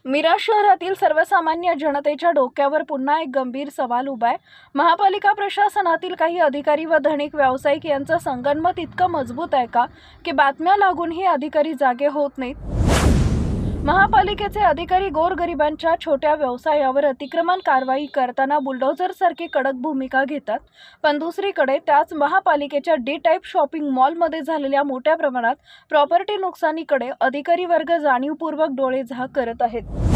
मिरज शहरातील सर्वसामान्य जनतेच्या डोक्यावर पुन्हा एक गंभीर सवाल उभा आहे। महापालिका प्रशासनातील काही अधिकारी व धनिक व्यावसायिक यांचं संगनमत इतकं मजबूत आहे का की बातम्या लागूनही अधिकारी जागे होत नाहीत। महापालिकेचे अधिकारी गोरगरिबांच्या छोट्या व्यवसायावर अतिक्रमण कारवाई करताना बुलडोझर सारखी कडक भूमिका घेतात, पण दुसरीकडे त्याच महापालिकेच्या डी टाईप शॉपिंग मॉलमध्ये झालेल्या मोठ्या प्रमाणात प्रॉपर्टी नुकसानीकडे अधिकारी वर्ग जाणीवपूर्वक डोळे झाक करत आहेत।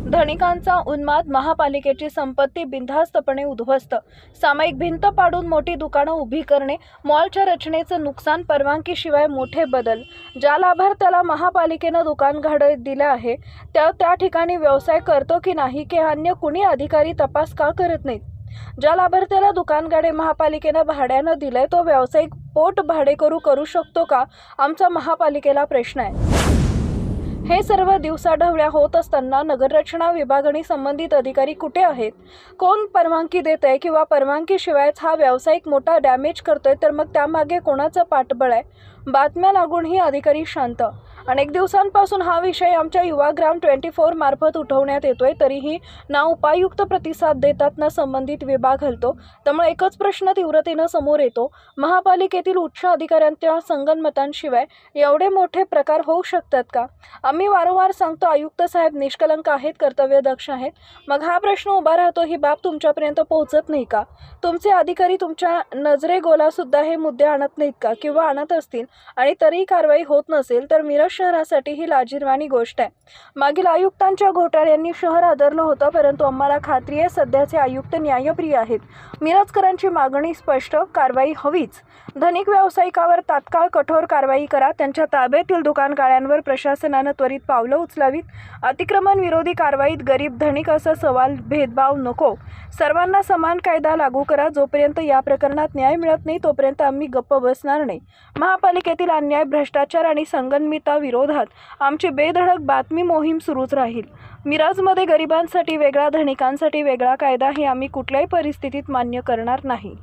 धनिकांचा उन्माद, महापालिकेची संपत्ती बिनधास्तपणे उद्ध्वस्त, सामायिक भिंत पाडून मोठी दुकानं उभी करणे, मॉलच्या रचनेचं नुकसान, परवानगीशिवाय मोठे बदल। ज्या लाभार्थ्याला महापालिकेनं दुकान भाडे दिले आहे त्या ठिकाणी व्यवसाय करतो की नाही की अन्य कुणी अधिकारी तपास का करत नाहीत। ज्या लाभार्थ्याला दुकान गाडे महापालिकेनं भाड्यानं दिलंय तो व्यावसायिक पोट भाडेकरू करू शकतो का, आमचा महापालिकेला प्रश्न आहे। हे सर्व दिवसाढवळ्या होत असताना नगररचना विभाग आणि संबंधित अधिकारी कुठे आहेत? कोण परवानगी देत आहे किंवा परवानगीशिवायच हा व्यावसायिक मोठा डॅमेज करतोय, तर मग त्यामागे कोणाचं पाठबळ आहे? बातम्या लागूनही अधिकारी शांत। अनेक दिवसांपासून हा विषय आमच्या युवाग्राम 24 मार्फत उठवण्यात येतोय, तरीही ना उपायुक्त प्रतिसाद देतात ना संबंधित विभाग हलतो। त्यामुळे एकच प्रश्न तीव्रतेनं समोर येतो, महापालिकेतील उच्च अधिकाऱ्यांच्या संगनमतांशिवाय एवढे मोठे प्रकार होऊ शकतात का? आम्ही वारंवार सांगतो आयुक्त साहेब निष्कलंक आहेत, कर्तव्यदक्ष आहेत, मग हा प्रश्न उभा राहतो, ही बाब तुमच्यापर्यंत पोहोचत नाही का? तुमचे अधिकारी तुमच्या नजरेगोला सुद्धा हे मुद्दे आणत नाहीत का, किंवा आणत असतील आणि तरीही कारवाई होत नसेल तर मिरज शहरासाठी ही लाजिरवाणी गोष्ट आहे। मागील आयुक्तांच्या घोटाळ्यांनी शहर आदरलं होतं, परंतु आम्हाला खात्री आहे सध्याचे आयुक्त न्यायप्रिय आहेत। मिरजकरांची मागणी स्पष्ट, कारवाई हवीच। धनिक व्यावसायिकावर तात्काळ कठोर कारवाई करा, त्यांच्या ताब्यातील दुकान गाळ्यांवर प्रशासनानं त्वरित पावलं उचलावीत। अतिक्रमण विरोधी कारवाईत गरीब धनिक असा सवाल भेदभाव नको, सर्वांना समान कायदा लागू करा। जोपर्यंत या प्रकरणात न्याय मिळत नाही तोपर्यंत आम्ही गप्प बसणार नाही। महापालिकेतील अन्याय, भ्रष्टाचार आणि संगनमता विरोधात आमची बेधडक बातमी मोहीम सुरूच राहील। मिरजमध्ये गरिबांसाठी वेगळा, धनिकांसाठी वेगळा कायदा हे आम्ही कुठल्याही परिस्थितीत मान्य करणार नाही।